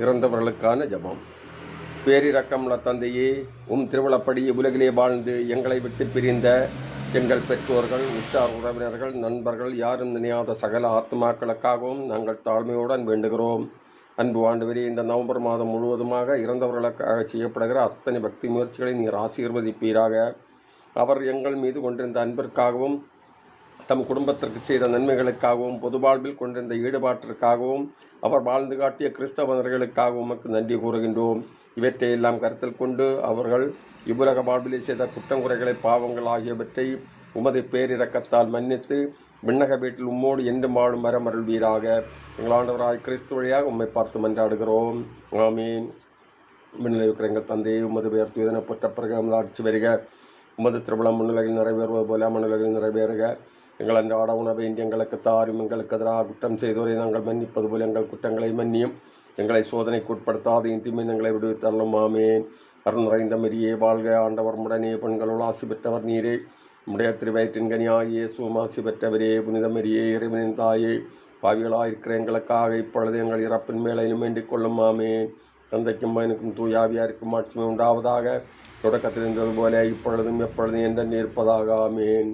இறந்தவர்களுக்கான ஜெபம். பேரிரக்கமுள்ள தந்தையே, திருவிழப்படி உலகிலே வாழ்ந்து எங்களை விட்டு பிரிந்த எங்கள் பெற்றோர்கள், உற்றார் உறவினர்கள், நண்பர்கள், யாரும் நினையாத சகல ஆத்மாக்களுக்காகவும் நாங்கள் தாழ்மையுடன் வேண்டுகிறோம். அன்பு ஆண்டவரே, இந்த நவம்பர் மாதம் முழுவதுமாக இறந்தவர்களுக்காக செய்யப்படுகிற அத்தனை பக்தி முயற்சிகளை நீர் ஆசீர்வதிப்பீராக. அவர் எங்கள் மீது கொண்டிருந்த அன்பிற்காகவும், தம் குடும்பத்திற்கு செய்த நன்மைகளுக்காகவும், பொது வாழ்வில் கொண்டிருந்த ஈடுபாட்டிற்காகவும், அவர் வாழ்ந்து காட்டிய கிறிஸ்தவர்களுக்காகவும் உமக்கு நன்றி கூறுகின்றோம். இவற்றையெல்லாம் கருத்தில் கொண்டு அவர்கள் இவ்வுலக வாழ்விலே செய்த குற்றங்குறைகளை, பாவங்கள் ஆகியவற்றை உமது பேரிரக்கத்தால் மன்னித்து விண்ணக வீட்டில் உம்மோடு என்றும் வாழும் வரம் அருள்வீராக. எங்கள் ஆண்டவராய் கிறிஸ்து வழியாக உம்மை பார்த்து மன்றாடுகிறோம். ஆமீன். விண்ணில் இருக்கிற எங்கள் தந்தையை உமது பெயர் தூதன போற்ற பிறகு ஆட்சி வருக. உமது திருவிழா முன்னிலையில் நிறைவேறுவது போல மண்ணுலகில் நிறைவேறுக. எங்கள் அன்றாட உணவை இன்று எங்களுக்கு தாரும். எங்களுக்கு எதிராக குற்றம் செய்தோரை நாங்கள் மன்னிப்பது போல் எங்கள் குற்றங்களை மன்னியும். எங்களை சோதனைக்கு உட்படுத்தாது தீமை எங்களை விடுவித்தரலும். ஆமேன். அருள் நிறைந்த மரியே வாழ்க, ஆண்டவர் உடனே பெண்களுள் ஆசி பெற்றவர் நீரே. உடைய திருவயிற்றின் கனியாகிய இயேசுவும் ஆசி பெற்றவரே. புனித மரியே, இறைவனின் தாயே, பாவிகளாயிருக்கிற எங்களுக்காக இப்பொழுது எங்கள் இறப்பின் மேலையும் வேண்டிக் கொள்ளும். ஆமேன். தந்தைக்கும் மகனுக்கும் தூயாவியாருக்கும் ஆட்சிமை உண்டாவதாக. தொடக்கத்தில் இருந்தது போல இப்பொழுதும் எப்பொழுதும் என்றென்று இருப்பதாக. ஆமேன்.